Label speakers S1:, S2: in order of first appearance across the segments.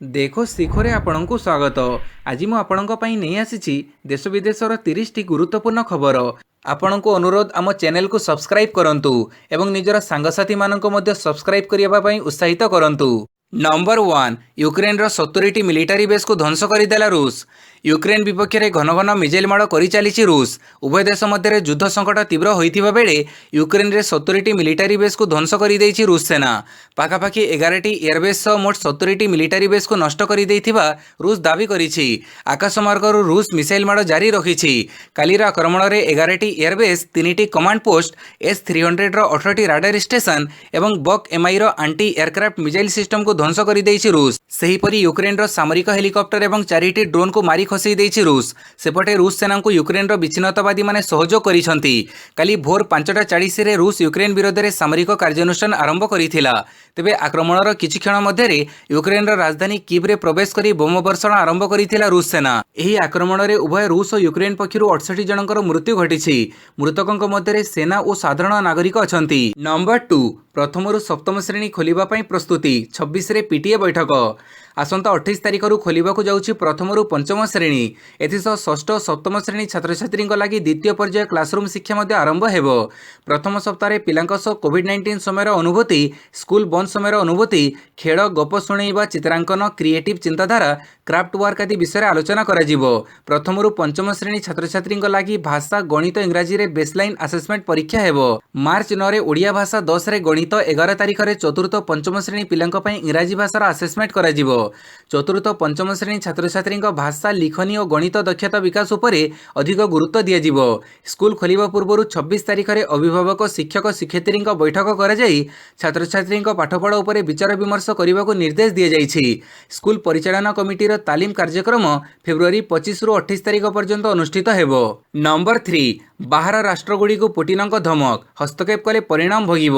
S1: देखो शिखरे आपणଙ୍କୁ ସ୍ୱାଗତ। ଆଜି ମୁଁ ଆପଣଙ୍କ ପାଇଁ ନେଇ ଆସିଛି ଦେଶ ବିଦେଶର 30ଟି ଗୁରୁତ୍ୱପୂର୍ଣ୍ଣ ଖବର। ଆପଣଙ୍କୁ ଅନୁରୋଧ ଆମ ଚ୍ୟାନେଲକୁ ସବସ୍କ୍ରାଇବ୍ କରନ୍ତୁ ଏବଂ ନିଜର ସାଙ୍ଗସାଥୀମାନଙ୍କୁ ମଧ୍ୟ ସବସ୍କ୍ରାଇବ୍ କରିବା ପାଇଁ ଉତ୍ସାହିତ କରନ୍ତୁ। ନମ୍ବର 1 ୟୁକ୍ରେନର 70ଟି ମିଲିଟାରୀ ବେସ୍କୁ ଧ୍ୱଂସ କରିଦେଲା ରୁଷ। ୟୁକ୍ରେନ ବିପକ୍ଷରେ ଘନ ଘନ ମିଜାଇଲ୍ ମାଡ଼ କରିଚାଲିଛି ରୁଷ। ଉଭୟ ଦେଶ ମଧ୍ୟରେ ଯୁଦ୍ଧ ସଙ୍କଟ ତୀବ୍ର ହୋଇଥିବା ବେଳେ ୟୁକ୍ରେନରେ 70ଟି ମିଲିଟାରୀ ବେସ୍କୁ ଧ୍ୱଂସ କରିଦେଇଛି ରୁଷ ସେନା। ପାଖାପାଖି 11ଟି ଏୟାରବେସ୍ ସହ ମୋଟ 70ଟି ମିଲିଟାରୀ ବେସ୍କୁ ନଷ୍ଟ କରିଦେଇଥିବା ରୁଷ ଦାବି କରିଛି। ଆକାଶମାର୍ଗରୁ ରୁଷ ମିସାଇଲ୍ ମାଡ଼ ଜାରି ରଖିଛି। କାଲିର ଆକ୍ରମଣରେ 11ଟି ଏୟାରବେସ୍, 3ଟି କମାଣ୍ଡ ପୋଷ୍ଟ, S-300ର 18ଟି ରାଡାର ଷ୍ଟେସନ ଏବଂ ବକ୍ MIର ଆଣ୍ଟି ଏୟାରକ୍ରାଫ୍ଟ ମିଜାଇଲ୍ ସିଷ୍ଟମକୁ ଧ୍ୱଂସ କରିଦେଇଛି ରୁଷ। ସେହିପରି ୟୁକ୍ରେନର ସାମରିକ ହେଲିକପ୍ଟର ଏବଂ 4ଟି ଡ୍ରୋନ୍କୁ ମାରି ଖସାଇ ଦେଇଛି ରୁଷ। ସେପଟେ ରୁଷ ସେନାଙ୍କୁ ୟୁକ୍ରେନର ବିଚ୍ଛିନ୍ନତାବାଦୀମାନେ ସହଯୋଗ କରିଛନ୍ତି। କାଲି ଭୋର 5:40ରେ ରୁଷ ୟୁକ୍ରେନ ବିରୋଧରେ ସାମରିକ କାର୍ଯ୍ୟାନୁଷ୍ଠାନ ଆରମ୍ଭ କରିଥିଲା। ତେବେ ଆକ୍ରମଣର କିଛି କ୍ଷଣ ମଧ୍ୟରେ ୟୁକ୍ରେନର ରାଜଧାନୀ କିଭ୍ରେ ପ୍ରବେଶ କରି ବୋମା ବର୍ଷଣ ଆରମ୍ଭ କରିଥିଲା ରୁଷ ସେନା। ଏହି ଆକ୍ରମଣରେ ଉଭୟ ରୁଷ ଓ ୟୁକ୍ରେନ ପକ୍ଷରୁ 68 ଜଣଙ୍କର ମୃତ୍ୟୁ ଘଟିଛି। ମୃତକଙ୍କ ମଧ୍ୟରେ ସେନା ଓ ସାଧାରଣ ନାଗରିକ ଅଛନ୍ତି। ନମ୍ବର 2 ପ୍ରଥମରୁ ସପ୍ତମ ଶ୍ରେଣୀ ଖୋଲିବା ପାଇଁ ପ୍ରସ୍ତୁତି, 26ରେ PTA ବୈଠକ। ଆସନ୍ତା 28 ତାରିଖରୁ ଖୋଲିବାକୁ ଯାଉଛି ପ୍ରଥମରୁ ପଞ୍ଚମ ଶ୍ରେଣୀ। ଏଥିସହ ଷଷ୍ଠ ଓ ସପ୍ତମ ଶ୍ରେଣୀ ଛାତ୍ରଛାତ୍ରୀଙ୍କ ଲାଗି ଦ୍ୱିତୀୟ ପର୍ଯ୍ୟାୟ କ୍ଲାସରୁମ୍ ଶିକ୍ଷା ମଧ୍ୟ ଆରମ୍ଭ ହେବ। ପ୍ରଥମ ସପ୍ତାହରେ ପିଲାଙ୍କ ସହ କୋଭିଡ୍-19 ସମୟର ଅନୁଭୂତି, ସ୍କୁଲ ବନ୍ଦ ସମୟର ଅନୁଭୂତି, ଖେଳ, ଗପ ଶୁଣାଇବା, ଚିତ୍ରାଙ୍କନ, କ୍ରିଏଟିଭ୍ ଚିନ୍ତାଧାରା, କ୍ରାଫ୍ଟ ୱାର୍କ ଆଦି ବିଷୟରେ ଆଲୋଚନା କରାଯିବ। ପ୍ରଥମରୁ ପଞ୍ଚମ ଶ୍ରେଣୀ ଛାତ୍ରଛାତ୍ରୀଙ୍କ ଲାଗି ଭାଷା, ଗଣିତ, ଇଂରାଜୀରେ ବେସଲାଇନ୍ ଆସେସମେଣ୍ଟ ପରୀକ୍ଷା ହେବ। ମାର୍ଚ୍ଚ 9ରେ ଓଡ଼ିଆ ଭାଷା, 10ରେ ଗଣିତ, 11 ତାରିଖରେ ଚତୁର୍ଥ ଓ ପଞ୍ଚମ ଶ୍ରେଣୀ ପିଲାଙ୍କ ପାଇଁ ଇଂରାଜୀ ଭାଷାର ଆସେସମେଣ୍ଟ କରାଯିବ। ଚତୁର୍ଥ ଓ ପଞ୍ଚମ ଶ୍ରେଣୀ ଛାତ୍ରଛାତ୍ରୀଙ୍କ ଭାଷା, ଲିଖନୀ ଓ ଗଣିତ ଦକ୍ଷତା ବିକାଶ ଉପରେ ଅଧିକ ଗୁରୁତ୍ୱ ଦିଆଯିବ। ସ୍କୁଲ ଖୋଲିବା ପୂର୍ବରୁ 26 ତାରିଖରେ ଅଭିଭାବକ, ଶିକ୍ଷକ, ଶିକ୍ଷୟିତ୍ରୀଙ୍କ ବୈଠକ କରାଯାଇ ଛାତ୍ରଛାତ୍ରୀଙ୍କ ପାଠପଢ଼ା ଉପରେ ବିଚାର ବିମର୍ଶ କରିବାକୁ ନିର୍ଦ୍ଦେଶ ଦିଆଯାଇଛି। ସ୍କୁଲ ପରିଚାଳନା କମିଟିର ତାଲିମ କାର୍ଯ୍ୟକ୍ରମ ଫେବୃଆରୀ 25ରୁ 28 ତାରିଖ ପର୍ଯ୍ୟନ୍ତ ଅନୁଷ୍ଠିତ ହେବ। ନମ୍ବର 3 ବାହାର ରାଷ୍ଟ୍ରଗୁଡ଼ିକୁ ପୁଟିନଙ୍କ ଧମକ, ହସ୍ତକ୍ଷେପ କଲେ ପରିଣାମ ଭୋଗିବ।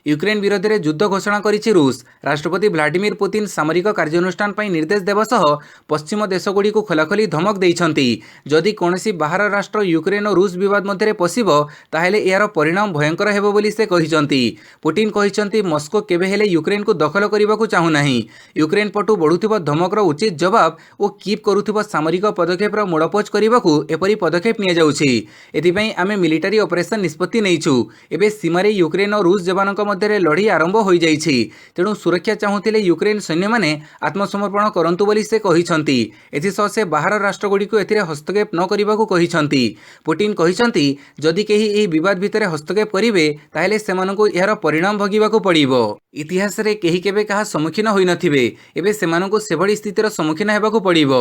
S1: ୟୁକ୍ରେନ ବିରୋଧରେ ଯୁଦ୍ଧ ଘୋଷଣା କରିଛି ରୁଷ। ରାଷ୍ଟ୍ରପତି ଭ୍ଲାଡିମିର ପୁତିନ ସାମରିକ କାର୍ଯ୍ୟାନୁଷ୍ଠାନ ପାଇଁ ନିର୍ଦ୍ଦେଶ ଦେବା ସହ ପଶ୍ଚିମ ଦେଶଗୁଡ଼ିକୁ ଖୋଲାଖୋଲି ଧମକ ଦେଇଛନ୍ତି। ଯଦି କୌଣସି ବାହାର ରାଷ୍ଟ୍ର ୟୁକ୍ରେନ ଓ ରୁଷ ବିବାଦ ମଧ୍ୟରେ ପଶିବ ତାହେଲେ ଏହାର ପରିଣାମ ଭୟଙ୍କର ହେବ ବୋଲି ସେ କହିଛନ୍ତି। ପୁଟିନ କହିଛନ୍ତି, ମସ୍କୋ କେବେ ହେଲେ ୟୁକ୍ରେନକୁ ଦଖଲ କରିବାକୁ ଚାହୁଁନାହିଁ। ୟୁକ୍ରେନ ପଟୁ ବଢ଼ୁଥିବା ଧମକର ଉଚିତ ଜବାବ ଓ କିଭ୍ କରୁଥିବା ସାମରିକ ପଦକ୍ଷେପର ମୋଡ଼ପୋଛ କରିବାକୁ ଏପରି ପଦକ୍ଷେପ ନିଆଯାଉଛି। ଏଥିପାଇଁ ଆମେ ମିଲିଟାରୀ ଅପରେସନ ନିଷ୍ପତ୍ତି ନେଇଛୁ। ଏବେ ସୀମାରେ ୟୁକ୍ରେନ ଓ ରୁଷ ଯବାନଙ୍କ ମଧ୍ୟରେ ଲଢ଼େଇ ଆରମ୍ଭ ହୋଇଯାଇଛି। ତେଣୁ ସୁରକ୍ଷା ଚାହୁଁଥିଲେ ୟୁକ୍ରେନ ସୈନ୍ୟମାନେ ଆତ୍ମସମର୍ପଣ କରନ୍ତୁ ବୋଲି ସେ କହିଛନ୍ତି। ଏଥିସହ ସେ ବାହାର ରାଷ୍ଟ୍ରଗୁଡ଼ିକୁ ଏଥିରେ ହସ୍ତକ୍ଷେପ ନ କରିବାକୁ କହିଛନ୍ତି। ପୁଟିନ କହିଛନ୍ତି, ଯଦି କେହି ଏହି ବିବାଦ ଭିତରେ ହସ୍ତକ୍ଷେପ କରିବେ ତାହେଲେ ସେମାନଙ୍କୁ ଏହାର ପରିଣାମ ଭୋଗିବାକୁ ପଡ଼ିବ। ଇତିହାସରେ କେହି କେବେ କାହା ସମ୍ମୁଖୀନ ହୋଇନଥିବେ। ଏବେ ସେମାନଙ୍କୁ ସେଭଳି ସ୍ଥିତିର ସମ୍ମୁଖୀନ ହେବାକୁ ପଡ଼ିବ।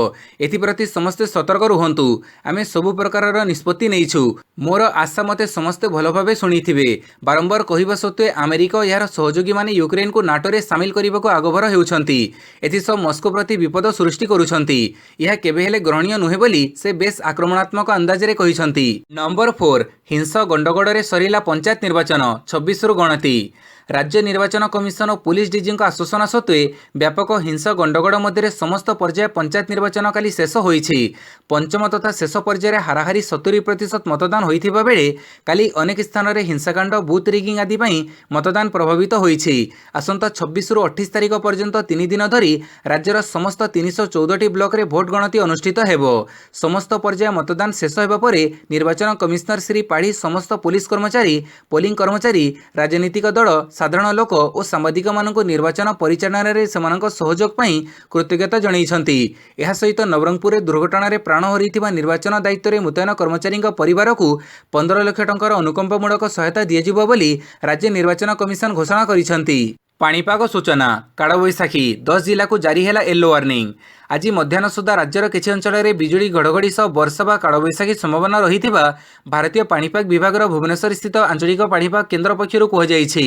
S1: ଏଥିପ୍ରତି ସମସ୍ତେ ସତର୍କ ରୁହନ୍ତୁ। ଆମେ ସବୁ ପ୍ରକାରର ନିଷ୍ପତ୍ତି ନେଇଛୁ। ମୋର ଆଶା ମୋତେ ସମସ୍ତେ ଭଲ ଭାବେ ଶୁଣିଥିବେ। ବାରମ୍ବାର କହିବା ସତ୍ତ୍ୱେ ଆମେରିକା ଓ ଏହାର ସହଯୋଗୀମାନେ ୟୁକ୍ରେନକୁ ନାଟୋରେ ସାମିଲ କରିବାକୁ ଆଗଭର ହେଉଛନ୍ତି। ଏଥିସହ ମସ୍କୋ ପ୍ରତି ବିପଦ ସୃଷ୍ଟି କରୁଛନ୍ତି। ଏହା କେବେ ହେଲେ ଗ୍ରହଣୀୟ ନୁହେଁ ବୋଲି ସେ ବେଶ୍ ଆକ୍ରମଣାତ୍ମକ ଅନ୍ଦାଜରେ କହିଛନ୍ତି। ନମ୍ବର 4 ହିଂସ ଗଣ୍ଡଗୋଳରେ ସରିଲା ପଞ୍ଚାୟତ ନିର୍ବାଚନ, 26ରୁ ଗଣତି। ରାଜ୍ୟ ନିର୍ବାଚନ କମିଶନ ଓ ପୁଲିସ ଡିଜିଙ୍କ ଆଶ୍ୱାସନା ସତ୍ତ୍ୱେ ବ୍ୟାପକ ହିଂସ ଗଣ୍ଡଗୋଳ ମଧ୍ୟରେ ସମସ୍ତ ପର୍ଯ୍ୟାୟ ପଞ୍ଚାୟତ ନିର୍ବାଚନ କାଲି ଶେଷ ହୋଇଛି। ପଞ୍ଚମ ତଥା ଶେଷ ପର୍ଯ୍ୟାୟରେ ହାରାହାରି 70% ମତଦାନ ହୋଇଥିବା ବେଳେ କାଲି ଅନେକ ସ୍ଥାନରେ ହିଂସାକାଣ୍ଡ, ବୁଥ୍ ରିଗିଂ ଆଦି ପାଇଁ ମତଦାନ ପ୍ରଭାବିତ ହୋଇଛି। ଆସନ୍ତା 26ରୁ 28 ତାରିଖ ପର୍ଯ୍ୟନ୍ତ 3 ଦିନ ଧରି ରାଜ୍ୟର ସମସ୍ତ 314ଟି ବ୍ଲକରେ ଭୋଟ ଗଣତି ଅନୁଷ୍ଠିତ ହେବ। ସମସ୍ତ ପର୍ଯ୍ୟାୟ ମତଦାନ ଶେଷ ହେବା ପରେ ନିର୍ବାଚନ କମିଶନର ଶ୍ରୀ ପାଢ଼ୀ ସମସ୍ତ ପୁଲିସ କର୍ମଚାରୀ, ପୋଲିଂ କର୍ମଚାରୀ, ରାଜନୈତିକ ଦଳ, ସାଧାରଣ ଲୋକ ଓ ସାମ୍ବାଦିକମାନଙ୍କୁ ନିର୍ବାଚନ ପରିଚାଳନାରେ ସେମାନଙ୍କ ସହଯୋଗ ପାଇଁ କୃତଜ୍ଞତା ଜଣାଇଛନ୍ତି। ଏହା ସହିତ ନବରଙ୍ଗପୁରରେ ଦୁର୍ଘଟଣାରେ ପ୍ରାଣ ହରାଇଥିବା ନିର୍ବାଚନ ଦାୟିତ୍ୱରେ ମୁତୟନ କର୍ମଚାରୀଙ୍କ ପରିବାରକୁ 15 ଲକ୍ଷ ଟଙ୍କାର ଅନୁକମ୍ପାମୂଳକ ସହାୟତା ଦିଆଯିବ ବୋଲି ରାଜ୍ୟ ନିର୍ବାଚନ କମିଶନ ଘୋଷଣା କରିଛନ୍ତି। ପାଣିପାଗ ସୂଚନା, କାଳବୈଶାଖୀ, 10 ଜିଲ୍ଲାକୁ ଜାରି ହେଲା ୟେଲୋ ୱାର୍ଣ୍ଣିଂ। ଆଜି ମଧ୍ୟାହ୍ନ ସୁଦ୍ଧା ରାଜ୍ୟର କିଛି ଅଞ୍ଚଳରେ ବିଜୁଳି ଘଡ଼ଘଡ଼ି ସହ ବର୍ଷା ବା କାଳବୈଶାଖୀ ସମ୍ଭାବନା ରହିଥିବା ଭାରତୀୟ ପାଣିପାଗ ବିଭାଗର ଭୁବନେଶ୍ୱରସ୍ଥିତ ଆଞ୍ଚଳିକ ପାଣିପାଗ କେନ୍ଦ୍ର ପକ୍ଷରୁ କୁହାଯାଇଛି।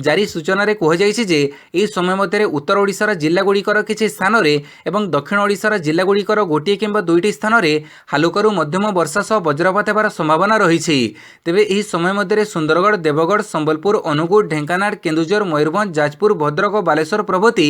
S1: ଜାରି ସୂଚନାରେ କୁହାଯାଇଛି ଯେ ଏହି ସମୟ ମଧ୍ୟରେ ଉତ୍ତର ଓଡ଼ିଶାର ଜିଲ୍ଲାଗୁଡ଼ିକର କିଛି ସ୍ଥାନରେ ଏବଂ ଦକ୍ଷିଣ ଓଡ଼ିଶାର ଜିଲ୍ଲାଗୁଡ଼ିକର ଗୋଟିଏ କିମ୍ବା ଦୁଇଟି ସ୍ଥାନରେ ହାଲୁକାରୁ ମଧ୍ୟମ ବର୍ଷା ସହ ବଜ୍ରପାତ ହେବାର ସମ୍ଭାବନା ରହିଛି। ତେବେ ଏହି ସମୟ ମଧ୍ୟରେ ସୁନ୍ଦରଗଡ଼, ଦେବଗଡ଼, ସମ୍ବଲପୁର, ଅନୁଗୁଳ, ଢେଙ୍କାନାଳ, କେନ୍ଦୁଝର, ମୟୂରଭଞ୍ଜ, ଯାଜପୁର, ଭଦ୍ରକ ଓ ବାଲେଶ୍ୱର ପ୍ରଭୃତି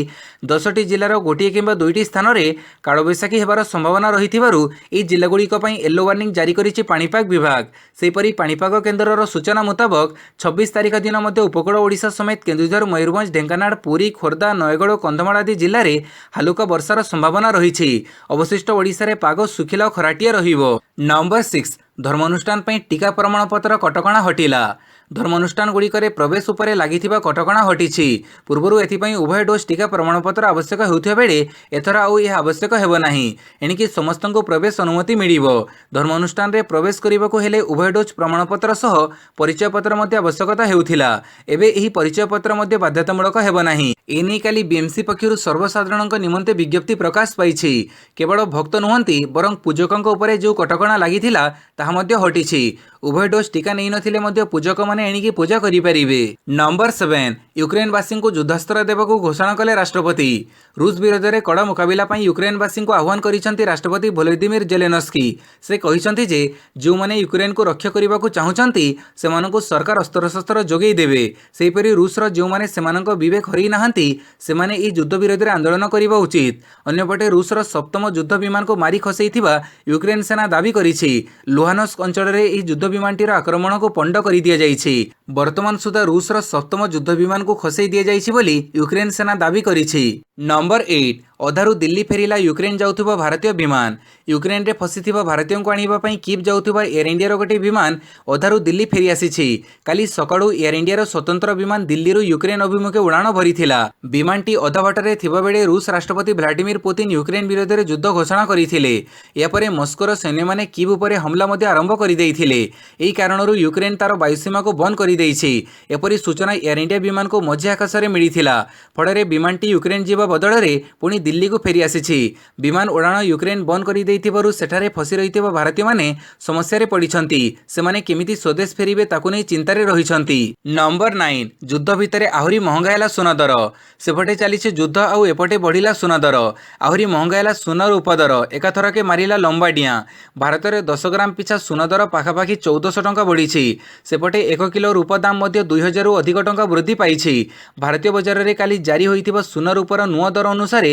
S1: 10ଟି ଜିଲ୍ଲାର ଗୋଟିଏ କିମ୍ବା ଦୁଇଟି ସ୍ଥାନରେ कालबैशाखी हेबार संभावना रहिथिबारु एही जिल्लागुड़िक पई येलो वार्निंग जारी करिछि पाणीपाग विभाग। सेहीपरि पाणीपाग केन्द्रर सूचना मुताबक 26 तारिख दिन मध्य उपकूल ओडिशा समेत केन्दुझर, मयूरभंज, ढेंकानाल, पुरी, खोर्धा, नयगढ़ और कंधमाल आदि जिल्ला रे हालुका वर्षार संभावना रहिछि। अवशिष्ट ओडिशा रे पाग सुखिला और खराटिया रहिबो। नंबर 6 धर्मानुष्ठान पई टीका प्रमाणपत्र कटकणा हटिला। धर्मानुष्ठान गुड़िकरे प्रवेश उपरे लागिथिबा कटकणा हटिछि। पूर्वरु एथिपई उभय डोज टीका प्रमाणपत्र आवश्यक हेउथिबा बेले एथर आउ यह आवश्यक हेबो नाही। एणिकि समस्तଙ୍କୁ प्रवेश अनुमति मिलिबो। धर्मानुष्ठान रे प्रवेश करिबाकु हेले उभय डोज प्रमाणपत्र सह परिचय पत्र मध्ये आवश्यकता हेउथिला। एबे एही परिचय पत्र मध्ये बाध्यतामूलक हेबो नाही। एनै काली बीएमसी पक्षरु सर्वसाधारणक निमंते विज्ञप्ति प्रकाश पाइछि। केवल भक्त नुहंती बरं पूजकଙ୍କ उपरे जो कटकणा लागिथिला ताहा मध्ये हटिछि। उभय डोज टीका नै नथिले मध्ये पूजक माने एणिकी पूजा करि परिबे। नंबर 7 यूक्रेनवासी को युद्धास्त्र देबाकू घोषणा कले राष्ट्रपति। रूस विरोध में कड़ा मुकाबिला पई यूक्रेनवासी को आह्वान करिसेंती राष्ट्रपति वोलोदिमिर जेलेनस्की। से कहिसेंती जे जो माने यूक्रेन को रक्षा करबाकू चाहुचंती सेमानकू सरकार अस्त्रशस्त्र जोगै देबे। सेहिपरि रूसर जो माने सेमानक विवेक हरि नाहंती सेमाने ई युद्ध विरोध में आंदोलन करबा उचित। अन्यपटे रूसर सप्तम युद्ध विमान को मारी खसैथिबा यूक्रेन सेना दाबी करिछि। लुहानस्क अंचल रे ई युद्ध विमानटीर आक्रमण को पंड करि दिया जाइछि। वर्तमान सुधा रूसर सप्तम युद्ध विमान को खसै दिया जाइछि बोली यूक्रेन सेना दाबी करिछि। नंबर 8 अधारू दिल्ली फेरिला यूक्रेन जाउथुबा भारतीय विमान। यूक्रेन रे फसिथिबा भारतीयों को आनिबा पई कीव जाउथुबा एयर इंडिया गोटे विमान अधारू दिल्ली फेरी आसीछि। काली सकाळू एयर इंडिया स्वतंत्र विमान दिल्ली यूक्रेन अभिमुखे उड़ाण भरिथिला। विमानटी अधा बाटरे थिबा बेले रूस राष्ट्रपति व्लादिमीर पुतिन यूक्रेन विरोध में युद्ध घोषणा करथिले। या परे मस्कोर सैन्य माने कीव उपरे हमला मध्ये आरंभ करि दैथिले। एही कारणरू यूक्रेन तार वायुसीमा को बंद करि दैछि। एपरि सूचना एयर इंडिया विमान को मध्य आकाश में मिलिथिला। फଳରେ विमानटी यूक्रेन जीवा बदल रे पुणी दिल्ली को फेरी आसीछि। विमान उड़ाण यूक्रेन बंद करि दैथिबारु सेठारे फसी रहिथिबा भारतीय माने समस्या रे पडिछंती। सेमाने केमिति स्वदेश फेरिबे ताकु नै चिंतारे रहिछंती। नंबर 9 युद्ध भितरे आहुरी महंगा हैला सुना दर। सेपटे चलीछि युद्ध आउ एपटे बढ़िला सुना दर। आहुरी महंगा हैला सुनार उपदर एकाथरके मारिला लंबा डिया। भारत रे 10 ग्राम पिछा सुना दर पाखापाखि 1400 टंका बढ़िछि। सेपटे 1 किलो रूप दाम मध्य 2000 रु अधिक टंका वृद्धि पाइछि। भारतीय बजार रे काली जारी होइथिबा सुना रूपर नुआ दर अनुसार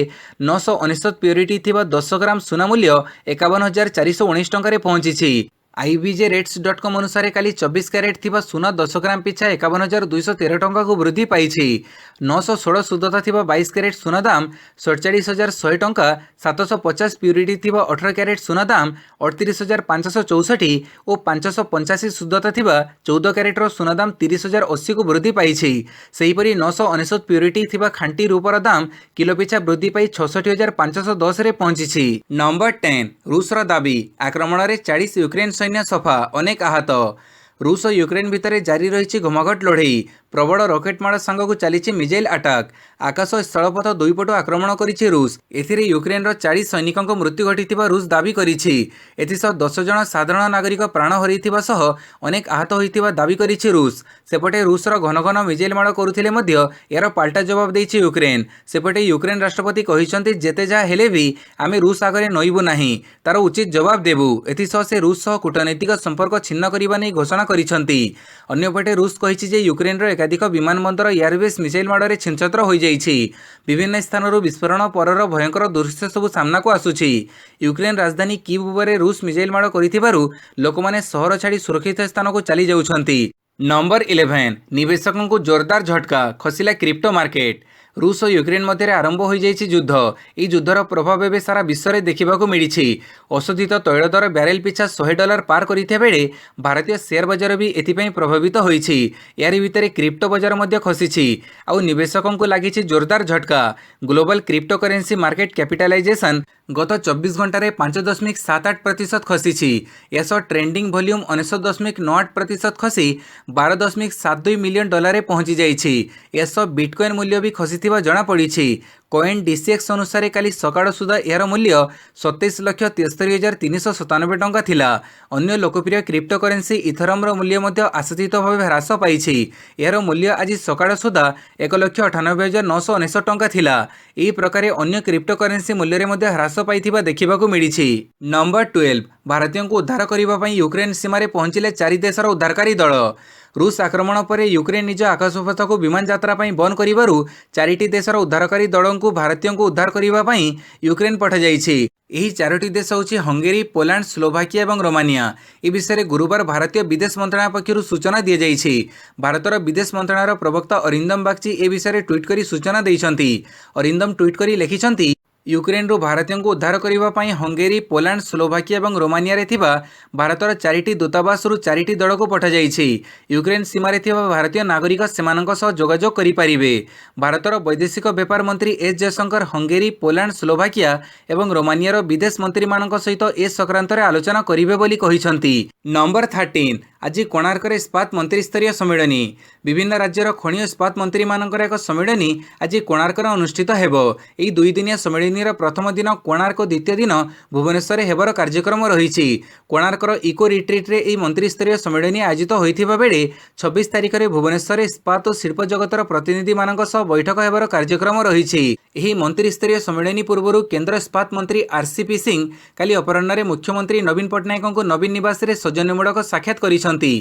S1: 999 प्योरिटी थिबा 10 ग्राम सुना मूल्य 51,419 टंका रे पहुंची। IBJRates.com अनुसार काली 24 कैरेट थिबा सुना 10 ग्राम पिछा 51,213 टंका को वृद्धि पाइछि। 916 शुद्धता थिबा 22 कैरेट सुना दाम 47,100 टंका, 750 प्योरिटी थिबा 18 कैरेट सुना दाम 38,564 और 585 शुद्धता थिबा 14 कैरेट रो सुना दाम 30,080 को वृद्धि पाइछि। सेहीपरि 999 प्योरिटी थिबा खांटी रूपर दाम किलो पिछा वृद्धि पाई 66,510 रे पहुंची। नंबर 10 रूसर दाबी आक्रमण रे 40 यूक्रेन सैन्य सफा, अनेक आहत। रूस और यूक्रेन भितर जारी रही घमाघट लड़ई। प्रबल रकेट माड़ सांगक चली मिसाइल अटैक। आकाश और स्थलपथ दुईपटू आक्रमण करिछि रूस। एथिरे यूक्रेन 40 सैनिकों मृत्यु घटिथिबा रूस दाबी करिछि। एथिसह 10 जन साधारण नागरिक प्राण हरैथिबा सह अनेक आहत होइथिबा दाबी करिछि रूस। सेपटे रूसर घन घन मिसाइल माड़ करुथिले मध्य यार पाल्टा जवाब दैछि यूक्रेन। सेपटे यूक्रेन राष्ट्रपति कहिसंती जेते जा हेले भी आमे रूस आगरे नइबु नाही, तार उचित जवाब देबु। एथिसह से रूस सह कूटनैतिक संपर्क छिन्न करिबा नै घोषणा करिसंती। अन्यपटे रूस कहिछि जे यूक्रेन एकाधिक विमानबंदर एयरबेस मिसाइल माड़े छिनछत्र हो जाइछि। विभिन्न स्थानरू विस्फोरण परर भयंकर दृश्य सबू सामना को आसुछि। यूक्रेन राजधानी कीव उपरे रूस मिसाइल माड़ करिथिबारु लोकमाने सहर छाड़ी सुरक्षित स्थान को चली जाउछंती। नंबर 11 निवेशकों को जोरदार झटका, खसिला क्रिप्टो मार्केट। रूस और यूक्रेन मध्य आरंभ हो जाइछि युद्ध। यह युद्धर प्रभाव एवं सारा विश्व में देखा मिली। अशोधित तैल दर ब्यारेल पिछा $100 पार करथिबा बेले भारतीय शेयर बजार भी एथिपाई प्रभावित होइछि। यारि भितर क्रिप्टो बजार मध्य खसिछि आउ निवेशकों को लागिछि जोरदार झटका। Global crypto currency market capitalisation गत 24 घंटे 5.78% खसिछि। यह ट्रेंडिंग वॉल्यूम 19.98% खसी $12.72 मिलियन पहुंची जाइछि। यह बिटकॉइन मूल्य भी खसिथिबा जणा पड़िछि। कॉइन DCX अनुसार काली सकाळ सुधा यार मूल्य 27,73,397 टंका थिला। अन्य लोकप्रिय क्रिप्टो करेन्सी इथरम मूल्य मध्य आशातीत भाव ह्रास पाइछि। यार मूल्य आज सकाळ सुधा 1,98,999 टंका थिला। एही प्रकार अन्य क्रिप्टो करेन्सी मूल्य रे मध्य ह्रास पाइथिबा देखिबाकू मिलिछि। नंबर 12 भारतीयों को उद्धार करने यूक्रेन सीमार पहुंचले 4 देशर उद्धारकारी दल। रूस आक्रमण पर यूक्रेन निज आकाशपथ को विमान यात्रा पर बंद करिबारु चारिटी देशर उद्धारकारी दलों को भारतीयों को उद्धार करने पर यूक्रेन पठाଯାଇଛି। ଏହି ଚାରୋଟି ଦେଶ ହେଉଛି ହଙ୍ଗେରୀ, ପୋଲାଣ୍ଡ, ସ୍ଲୋଭାକିଆ ଏବଂ ରୋମାନିଆ। ଏ ବିଷୟରେ ଗୁରୁବାର ଭାରତୀୟ ବିଦେଶ ମନ୍ତ୍ରଣାଳୟ ପକ୍ଷରୁ ସୂଚନା ଦିଆଯାଇଛି। ଭାରତର ବିଦେଶ ମନ୍ତ୍ରଣାଳୟର ପ୍ରବକ୍ତା ଅରିନ୍ଦମ ବାଗଚି ଏ ବିଷୟରେ ଟ୍ୱିଟ୍ କରି ସୂଚନା ଦେଇଛନ୍ତି। ଅରିନ୍ଦମ ଟ୍ୱିଟ୍ କରି ଲେଖିଛନ୍ତି, ୟୁକ୍ରେନରୁ ଭାରତୀୟଙ୍କୁ ଉଦ୍ଧାର କରିବା ପାଇଁ ହଙ୍ଗେରୀ, ପୋଲାଣ୍ଡ, ସ୍ଲୋଭାକିଆ ଏବଂ ରୋମାନିଆରେ ଥିବା ଭାରତର ଚାରିଟି ଦୂତାବାସରୁ ଚାରିଟି ଦଳକୁ ପଠାଯାଇଛି। ୟୁକ୍ରେନ ସୀମାରେ ଥିବା ଭାରତୀୟ ନାଗରିକ ସେମାନଙ୍କ ସହ ଯୋଗାଯୋଗ କରିପାରିବେ। ଭାରତର ବୈଦେଶିକ ବ୍ୟାପାର ମନ୍ତ୍ରୀ S Jaishankar Hungary, Poland, Slovakia ଏବଂ ରୋମାନିଆର ବିଦେଶ ମନ୍ତ୍ରୀମାନଙ୍କ ସହିତ ଏ ସଂକ୍ରାନ୍ତରେ ଆଲୋଚନା କରିବେ ବୋଲି କହିଛନ୍ତି। ନମ୍ବର 13 ଆଜି କୋଣାର୍କରେ ଇସ୍ପାତ ମନ୍ତ୍ରୀସ୍ତରୀୟ ସମ୍ମିଳନୀ। ବିଭିନ୍ନ ରାଜ୍ୟର ଖଣି ଇସ୍ପାତ ମନ୍ତ୍ରୀମାନଙ୍କର ଏକ ସମ୍ମିଳନୀ ଆଜି କୋଣାର୍କରେ ଅନୁଷ୍ଠିତ ହେବ। ଏହି ଦୁଇଦିନିଆ ସମ୍ମିଳନୀର ପ୍ରଥମ ଦିନ କୋଣାର୍କ ଓ ଦ୍ୱିତୀୟ ଦିନ ଭୁବନେଶ୍ୱରରେ ହେବାର କାର୍ଯ୍ୟକ୍ରମ ରହିଛି। କୋଣାର୍କର ଇକୋ ରିଟ୍ରିଟ୍ରେ ଏହି ମନ୍ତ୍ରୀସ୍ତରୀୟ ସମ୍ମିଳନୀ ଆୟୋଜିତ ହୋଇଥିବା ବେଳେ 26 ତାରିଖରେ ଭୁବନେଶ୍ୱରରେ ଇସ୍ପାତ ଓ ଶିଳ୍ପ ଜଗତର ପ୍ରତିନିଧିମାନଙ୍କ ସହ ବୈଠକ ହେବାର କାର୍ଯ୍ୟକ୍ରମ ରହିଛି। ଏହି ମନ୍ତ୍ରୀସ୍ତରୀୟ ସମ୍ମିଳନୀ ପୂର୍ବରୁ କେନ୍ଦ୍ର ଇସ୍ପାତ ମନ୍ତ୍ରୀ ଆର୍ସିପି ସିଂ କାଲି ଅପରାହ୍ନରେ ମୁଖ୍ୟମନ୍ତ୍ରୀ ନବୀନ ପଟ୍ଟନାୟକଙ୍କୁ ନବୀନ ନିବାସରେ ସୌଜନ୍ୟମୂଳକ ସାକ୍ଷାତ କରିଛନ୍ତି।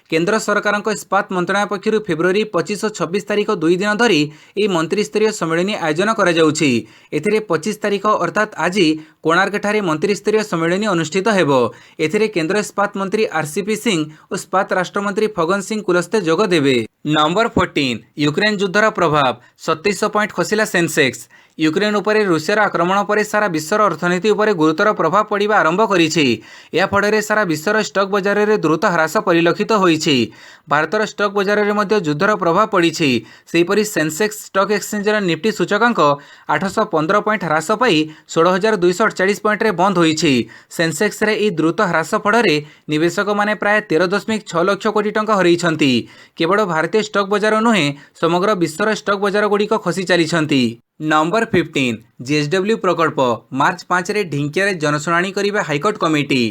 S1: କେନ୍ଦ୍ର ସରକାରଙ୍କ ଇସ୍ପାତ ମନ୍ତ୍ରଣାଳୟ ପକ୍ଷରୁ ଫେବୃଆରୀ 25 ଓ 26 ତାରିଖ 2 ଦିନ ଧରି ଏହି ମନ୍ତ୍ରୀସ୍ତରୀୟ ସମ୍ମିଳନୀ ଆୟୋଜନ କରାଯାଉଛି। ଏଥିରେ 25 ତାରିଖ ଅର୍ଥାତ୍ ଆଜି କୋଣାର୍କଠାରେ ମନ୍ତ୍ରୀସ୍ତରୀୟ ସମ୍ମିଳନୀ ଅନୁଷ୍ଠିତ ହେବ। ଏଥିରେ କେନ୍ଦ୍ର ଇସ୍ପାତ ମନ୍ତ୍ରୀ ଆର୍ସିପି ସିଂ ଓ ଇସ୍ପାତ ରାଷ୍ଟ୍ରମନ୍ତ୍ରୀ ଫଗନ ସିଂ କୁଲସ୍ତେ ଯୋଗ ଦେବେ। ନମ୍ବର 14 ୟୁକ୍ରେନ ଯୁଦ୍ଧର ପ୍ରଭାବ 2700 ପଏଣ୍ଟ ଖସିଲା ସେନ୍ସେକ୍ସ। ୟୁକ୍ରେନ ଉପରେ ରୁଷିଆର ଆକ୍ରମଣ ପରେ ସାରା ବିଶ୍ୱର ଅର୍ଥନୀତି ଉପରେ ଗୁରୁତର ପ୍ରଭାବ ପଡ଼ିବା ଆରମ୍ଭ କରିଛି। ଏହା ଫଳରେ ସାରା ବିଶ୍ୱର ଷ୍ଟକ୍ ବଜାରରେ ଦ୍ରୁତ ହ୍ରାସ ପରିଲକ୍ଷିତ ହୋଇଛି। ଭାରତର ଷ୍ଟକ୍ ବଜାରରେ ମଧ୍ୟ ଯୁଦ୍ଧର ପ୍ରଭାବ ପଡ଼ିଛି। ସେହିପରି ସେନ୍ସେକ୍ସ ଷ୍ଟକ୍ ଏକ୍ସଚେଞ୍ଜର ନିଫ୍ଟି ସୂଚକାଙ୍କ 815 ପଏଣ୍ଟ ହ୍ରାସ ପାଇ 16,248 ପଏଣ୍ଟରେ ବନ୍ଦ ହୋଇଛି। ସେନ୍ସେକ୍ସରେ ଏହି ଦ୍ରୁତ ହ୍ରାସ ଫଳରେ ନିବେଶକମାନେ ପ୍ରାୟ 13.6 ଲକ୍ଷ କୋଟି ଟଙ୍କା ହରାଇଛନ୍ତି। କେବଳ ଭାରତୀୟ ଷ୍ଟକ୍ ବଜାର ନୁହେଁ, ସମଗ୍ର ବିଶ୍ୱର ଷ୍ଟକ୍ ବଜାରଗୁଡ଼ିକ ଖସି ଚାଲିଛନ୍ତି। ନମ୍ବର 15 ଜେଏସଡବ୍ଲ୍ୟୁ ପ୍ରକଳ୍ପ ମାର୍ଚ୍ଚ 5ରେ ଢିଙ୍କିଆରେ ଜନଶୁଣାଣି କରିବେ ହାଇକୋର୍ଟ କମିଟି।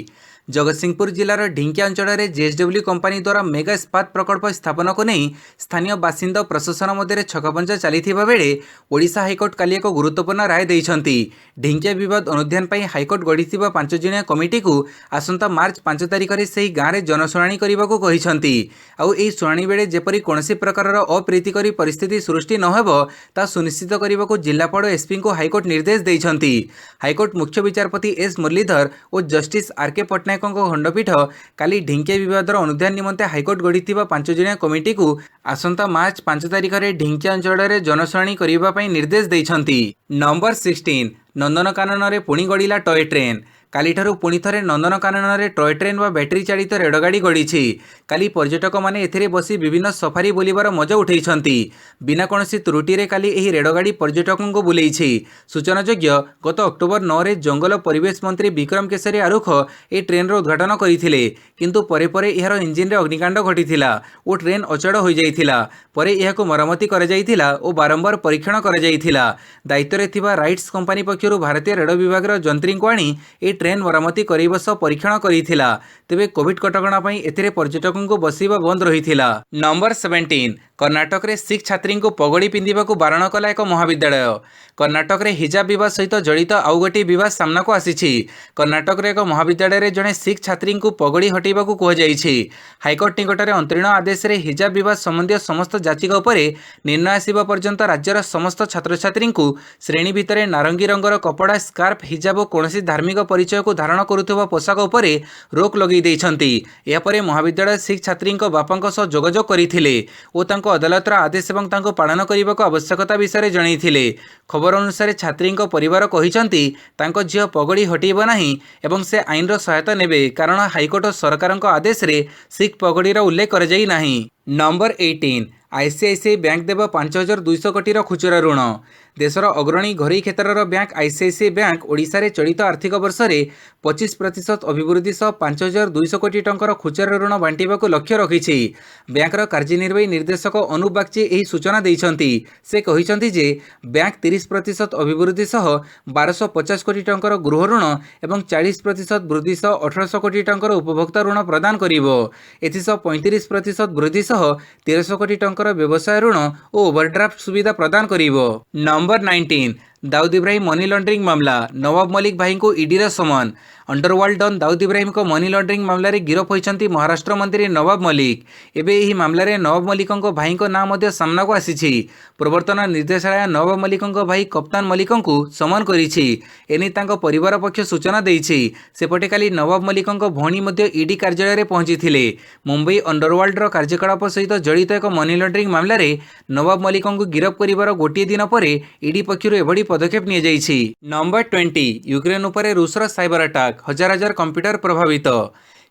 S1: ଜଗତସିଂହପୁର ଜିଲ୍ଲାର ଢିଙ୍କିଆ ଅଞ୍ଚଳରେ ଜେଏସଡବ୍ଲ୍ୟୁ କମ୍ପାନୀ ଦ୍ୱାରା ମେଗା ଇସ୍ପାତ ପ୍ରକଳ୍ପ ସ୍ଥାପନକୁ ନେଇ ସ୍ଥାନୀୟ ବାସିନ୍ଦା ଓ ପ୍ରଶାସନ ମଧ୍ୟରେ ଛକପଞ୍ଚା ଚାଲିଥିବା ବେଳେ ଓଡ଼ିଶା ହାଇକୋର୍ଟ କାଲି ଏକ ଗୁରୁତ୍ୱପୂର୍ଣ୍ଣ ରାୟ ଦେଇଛନ୍ତି। ଢିଙ୍କିଆ ବିବାଦ ଅନୁଧ୍ୟାନ ପାଇଁ ହାଇକୋର୍ଟ ଗଢ଼ିଥିବା 5 ଜଣିଆ କମିଟିକୁ ଆସନ୍ତା ମାର୍ଚ୍ଚ 5 ତାରିଖରେ ସେହି ଗାଁରେ ଜନଶୁଣାଣି କରିବାକୁ କହିଛନ୍ତି। ଆଉ ଏହି ଶୁଣାଣି ବେଳେ ଯେପରି କୌଣସି ପ୍ରକାରର ଅପ୍ରୀତିକର ପରିସ୍ଥିତି ସୃଷ୍ଟି ନ ହେବ ତାହା ସୁନିଶ୍ଚିତ କରିବାକୁ ଜିଲ୍ଲାପାଳ ଓ ଏସ୍ପିଙ୍କୁ ହାଇକୋର୍ଟ ନିର୍ଦ୍ଦେଶ ଦେଇଛନ୍ତି। ହାଇକୋର୍ଟ ମୁଖ୍ୟ ବିଚାରପତି ଏସ୍ ମୁରଲୀଧର ଓ ଜଷ୍ଟିସ୍ ଆର୍କେ ପଟ୍ଟନାୟକଙ୍କ ଖଣ୍ଡପୀଠ କାଲି ଢିଙ୍କିଆ ବିବାଦର ଅନୁଧ୍ୟାନ ନିମନ୍ତେ ହାଇକୋର୍ଟ ଗଢ଼ିଥିବା 5 ଜଣିଆ କମିଟିକୁ ଆସନ୍ତା ମାର୍ଚ୍ଚ 5 ତାରିଖରେ ଢିଙ୍କିଆ ଅଞ୍ଚଳରେ ଜନଶୁଣାଣି କରିବା ପାଇଁ ନିର୍ଦ୍ଦେଶ ଦେଇଛନ୍ତି। ନମ୍ବର 16 ନନ୍ଦନକାନନରେ ପୁଣି ଗଡ଼ିଲା ଟୟ ଟ୍ରେନ୍। କାଲିଠାରୁ ପୁଣି ଥରେ ନନ୍ଦନକାନନରେ ଟୟ ଟ୍ରେନ୍ ବା ବ୍ୟାଟେରୀ ଚାଳିତ ରେଳଗାଡ଼ି ଗଡ଼ିଛି। କାଲି ପର୍ଯ୍ୟଟକମାନେ ଏଥିରେ ବସି ବିଭିନ୍ନ ସଫାରି ବୁଲିବାର ମଜା ଉଠାଇଛନ୍ତି। ବିନା କୌଣସି ତ୍ରୁଟିରେ କାଲି ଏହି ରେଳଗାଡ଼ି ପର୍ଯ୍ୟଟକଙ୍କୁ ବୁଲେଇଛି। ସୂଚନାଯୋଗ୍ୟ, ଗତ ଅକ୍ଟୋବର 9ରେ ଜଙ୍ଗଲ ପରିବେଶ ମନ୍ତ୍ରୀ ବିକ୍ରମ କେଶରୀ ଆରୁଖ ଏହି ଟ୍ରେନ୍ର ଉଦ୍ଘାଟନ କରିଥିଲେ। କିନ୍ତୁ ପରେ ପରେ ଏହାର ଇଞ୍ଜିନ୍ରେ ଅଗ୍ନିକାଣ୍ଡ ଘଟିଥିଲା ଓ ଟ୍ରେନ୍ ଅଚଳ ହୋଇଯାଇଥିଲା। ପରେ ଏହାକୁ ମରାମତି କରାଯାଇଥିଲା ଓ ବାରମ୍ବାର ପରୀକ୍ଷଣ କରାଯାଇଥିଲା। ଦାୟିତ୍ୱରେ ଥିବା ରାଇଟ୍ସ କମ୍ପାନୀ ପକ୍ଷରୁ ଭାରତୀୟ ରେଳ ବିଭାଗର ଯନ୍ତ୍ରୀଙ୍କୁ ଆଣି ଏହି ଟ୍ରେନ୍ ମରାମତି କରିବା ସହ ପରୀକ୍ଷଣ କରିଥିଲା। ତେବେ କୋଭିଡ୍ କଟକଣା ପାଇଁ ଏଥିରେ ପର୍ଯ୍ୟଟକଙ୍କୁ ବସିବା ବନ୍ଦ ରହିଥିଲା। ନମ୍ବର 17 କର୍ଣ୍ଣାଟକରେ ଶିଖ୍ ଛାତ୍ରୀଙ୍କୁ ପଗଡ଼ି ପିନ୍ଧିବାକୁ ବାରଣ କଲା ଏକ ମହାବିଦ୍ୟାଳୟ। କର୍ଣ୍ଣାଟକରେ ହିଜାବ ବିବାଦ ସହିତ ଜଡ଼ିତ ଆଉ ଗୋଟିଏ ବିବାଦ ସାମ୍ନାକୁ ଆସିଛି। କର୍ଣ୍ଣାଟକର ଏକ ମହାବିଦ୍ୟାଳୟରେ ଜଣେ ଶିଖ୍ ଛାତ୍ରୀଙ୍କୁ ପଗଡ଼ି ହଟାଇବାକୁ କୁହାଯାଇଛି। ହାଇକୋର୍ଟ ନିକଟରେ ଅନ୍ତରୀଣ ଆଦେଶରେ ହିଜାବ ବିବାଦ ସମ୍ବନ୍ଧୀୟ ସମସ୍ତ ଯାଚିକା ଉପରେ ନିର୍ଣ୍ଣୟ ଆସିବା ପର୍ଯ୍ୟନ୍ତ ରାଜ୍ୟର ସମସ୍ତ ଛାତ୍ରଛାତ୍ରୀଙ୍କୁ ଶ୍ରେଣୀ ଭିତରେ ନାରଙ୍ଗୀ ରଙ୍ଗର କପଡ଼ା, ସ୍କାର୍ଫ, ହିଜାବ ଓ କୌଣସି ଧାର୍ମିକ ପରିଚୟକୁ ଧାରଣ କରୁଥିବା ପୋଷାକ ଉପରେ ରୋକ ଲଗାଇ ଦେଇଛନ୍ତି। ଏହାପରେ ମହାବିଦ୍ୟାଳୟ ଶିଖ୍ ଛାତ୍ରୀଙ୍କ ବାପାଙ୍କ ସହ ଯୋଗାଯୋଗ କରିଥିଲେ ଓ ତାଙ୍କୁ ଅଦାଲତର ଆଦେଶ ଏବଂ ତାଙ୍କୁ ପାଳନ କରିବାକୁ ଆବଶ୍ୟକତା ବିଷୟରେ ଜଣାଇଥିଲେ। ଖବର ଅନୁସାରେ ଛାତ୍ରୀଙ୍କ ପରିବାର କହିଛନ୍ତି ତାଙ୍କ ଝିଅ ପଗଡ଼ି ହଟାଇବ ନାହିଁ ଏବଂ ସେ ଆଇନର ସହାୟତା ନେବେ, କାରଣ ହାଇକୋର୍ଟ ଓ ସରକାରଙ୍କ ଆଦେଶରେ ଶିଖ୍ ପଗଡ଼ିର ଉଲ୍ଲେଖ କରାଯାଇ ନାହିଁ। ନମ୍ବର 18 ଆଇସିଆଇସିଆଇ ବ୍ୟାଙ୍କ ଦେବ 5,200 କୋଟିର ଖୁଚୁରା ଋଣ। ଦେଶର ଅଗ୍ରଣୀ ଘରୋଇ କ୍ଷେତ୍ରର ବ୍ୟାଙ୍କ ଆଇସିଆଇସିଆଇ ବ୍ୟାଙ୍କ ଓଡ଼ିଶାରେ ଚଳିତ ଆର୍ଥିକ ବର୍ଷରେ 25% ଅଭିବୃଦ୍ଧି ସହ 5,200 କୋଟି ଟଙ୍କାର ଖୁଚୁରା ଋଣ ବାଣ୍ଟିବାକୁ ଲକ୍ଷ୍ୟ ରଖିଛି। ବ୍ୟାଙ୍କର କାର୍ଯ୍ୟନିର୍ବାହୀ ନିର୍ଦ୍ଦେଶକ ଅନୁପ ବାଗଚି ଏହି ସୂଚନା ଦେଇଛନ୍ତି। ସେ କହିଛନ୍ତି ଯେ ବ୍ୟାଙ୍କ 30% ଅଭିବୃଦ୍ଧି ସହ 1,250 କୋଟି ଟଙ୍କାର ଗୃହ ଋଣ ଏବଂ 40% ବୃଦ୍ଧି ସହ 1,800 କୋଟି ଟଙ୍କାର ଉପଭୋକ୍ତା ଋଣ ପ୍ରଦାନ କରିବ। ଏଥିସହ 35% ବୃଦ୍ଧି ସହ 1,300 କୋଟି ଟଙ୍କାର ବ୍ୟବସାୟ ଋଣ ଓ ଓଭରଡ୍ରାଫ୍ଟ ସୁବିଧା ପ୍ରଦାନ କରିବ। Number 19 Dawood Ibrahim money laundering मामला नवाब मलिक भाई को ईडी समन। अंडरवर्ल्ड डन दाऊद इब्राहिम को मनी लॉन्ड्रिंग मामला रे गिरफ होइछंती महाराष्ट्र मंत्री नवाब मलिक। एबे एही मामला रे नवाब मलिकଙ୍କ भाईଙ୍କ नाम मध्ये सामना को आसीछि। प्रवर्तन निर्देशालय नवाब मलिकଙ୍କ भाई कप्तान मलिकଙ୍କୁ समन करिछि। एनी तांको परिवार पक्ष सूचना देइछि। सेपटे काली नवाब मलिकଙ୍କ भौणी मध्ये ईडी कार्यालय रे पहुंचीथिले। मुंबई अंडरवर्ल्ड रो कार्यकलाप सहित जड़ित एक मनी लॉन्ड्रिंग मामला रे नवाब मलिकଙ୍କୁ गिरफ करिवार गोटे दिन परे ईडी पक्षरु एभडी पदक्षेप निया जाइछि। नंबर 20 यूक्रेन उपरे रूसर साइबर अटैक हजार हजार कंप्यूटर प्रभावित।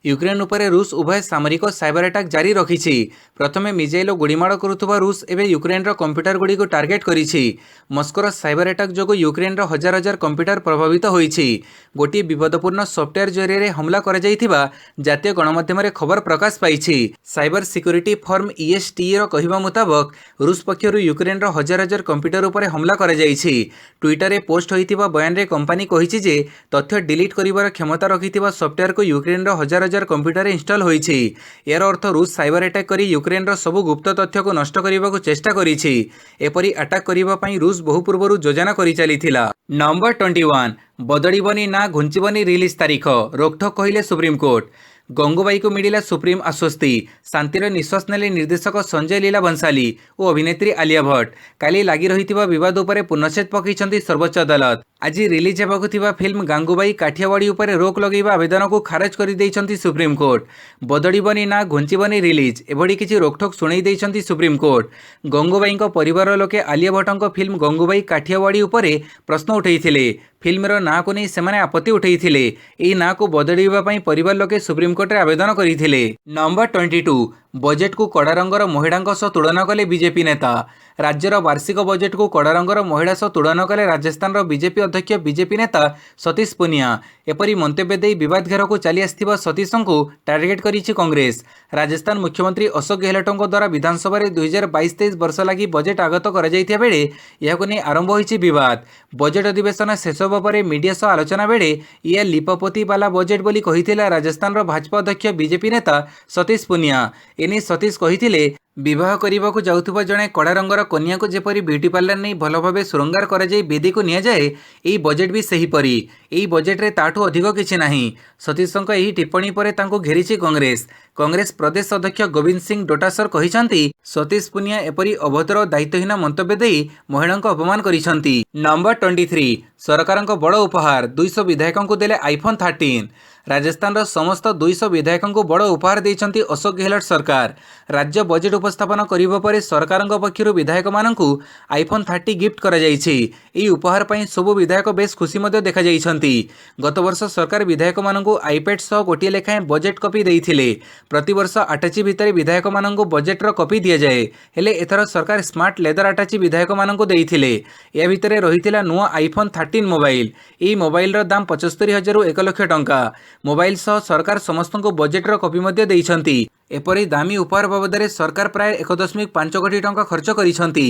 S1: यूक्रेन उपरे रूस उभय सामरिक साइबर अटैक जारी रखिछि। प्रथमे मिजाइल गुड़ीमाड़ करुवा रूस एवं यूक्रेन कंप्यूटर गुड़ी को टार्गेट करिछि। मस्कोर साइबर अटैक जो यूक्रेन हजार हजार कंप्यूटर प्रभावित होइछि। गोटे विपदपूर्ण सॉफ्टवेयर जरिए हमला कर जातीय गणमाध्यम खबर प्रकाश पाइछि। साइबर सिक्योरिटी फर्म ESTE रो कहिबा मुताबक रूस पक्षरु यूक्रेन हजार हजार कंप्यूटर उपरे हमला कर जाइछि। ट्विटर रे पोस्ट होइतिबा बयान रे कंपनी कहिछि जे तथ्य डिलीट करिवार क्षमता रखितिबा सॉफ्टवेयर को यूक्रेन हजार हजार कंप्यूटर इंस्टॉल होइछि। यार अर्थ रूस साइबर अटैक करी यूक्रेन सबु गुप्त तथ्य को नष्ट करने को चेष्टा करिछि। एपरि अटैक करबा पई रूस बहु पूर्वरु योजना करि चलिथिला। नंबर 21 बदलिबनी ना घुंचिबनी रिलीज तारीख रोकठोक कहिले सुप्रीम कोर्ट। गंगूबाई को मिला सुप्रीम आश्वस्ति। शांतिर निश्वास नेले निर्देशक संजय लीला बंसाली और अभिनेत्री आलिया भट्ट। काली लगी रही विवाद उपरे पूर्णछेद पकईछंती सर्वोच्च अदालत। आज रिलीज हेबाकु थिबा फिल्म गांगूबाई काठियावाड़ी उपरे रोक लगेबा आवेदन को खारज कर देइछंती सुप्रीम कोर्ट। बदलिबनी ना घुंचिबनी रिलीज एभडी किछि रोकठोक सुनाई देइछंती सुप्रीम कोर्ट। गंगूबाई परिवार लोके आलिया भट्टଙ୍କ फिल्म गंगूबाई काठियावाड़ी उपरे प्रश्न उठैथिले। फिल्मर ना को नहीं सेमाने आपत्ति उठैथिले। एही ना को बदलिबा पई परिवार लोके सुप्रीम कोर्ट रे आवेदन करिथिले। नंबर 22 बजेट को कड़ा रंगर महिला सह तुलना कले बीजेपी नेता। राज्यर वार्षिक बजेट को कड़ा रंगर महिला सह तुलना कले राजस्थान बीजेपी अध्यक्ष बीजेपी नेता सतीश पुनिया। एपरी मंतव्य दे विवाद घेर को चली आसथिबा सतीश को टार्गेट करिछि कांग्रेस। राजस्थान मुख्यमंत्री अशोक गहलोतଙ୍କ द्वारा विधानसभा 2022-23 वर्ष लगी बजेट आगत कर जाइथिया बेले यहाको नै आरंभ होइछि विवाद। बजेट अधिवेशन शेष होबा परे मीडिया सह आलोचना बेले यह लिपपति वाला बजेट बोली कहिथिला राजस्थान भाजपा अध्यक्ष बीजेपी नेता सतीश पुनिया। एने सतीश कहिथिले विवाह करने को जाउथुबा जड़े कड़ा रंगर कन्या को जेपरी ब्यूटी पार्लर नहीं भल भाव श्रृंगार कर बेदी को निया जाए यही बजेट भी सेहीपरी। यही बजेट रे ताठू अधिक किछि नाही। सतीशଙ୍କ ଏହି टिप्पणी पर तांको घेरिछि कांग्रेस। कांग्रेस प्रदेश अध्यक्ष गोविंद सिंह डोटासर कहिसंती सतीश पुनिया एपरी अभद्र दायित्वहीन मंतव्य देई महिलांको अपमान करिसंती। नंबर 23 सरकारଙ୍କ बड़ उपहार 200 विधायकों देले आईफोन 13। राजस्थान समस्त 200 विधायकों बड़ उपहार देइछंती अशोक गहलोत सरकार। राज्य बजेट उपस्थापन करिबा परे सरकारଙ୍କ पक्षरु विधायक माननकु आईफोन 30 गिफ्ट करा जाइछि। एही उपहार पई सब विधायक बेस खुशी मध्ये देखा जाइछंती। गत वर्ष सरकार विधायक माननकु आईपैड सह गोटिए लेखाएं बजेट कॉपी देइथिले। प्रति वर्ष आटाची भितर विधायक माननकु बजेट रो कॉपी दिया जाए। हेले एथर सरकार स्मार्ट लेदर आटाची विधायक माननकु देइथिले। या भितरे रहिथिला नुआ आईफोन 13 मोबाइल। एही मोबाइल रो दाम 75,000 रु 1 लाख टंका। मोबाइल सह सरकार समस्त को बजेट रो कॉपी मध्ये देइछंती। एपरी दामी उपहार बाबद सरकार प्राय 1.5 कोटी टंका खर्च करिसंती।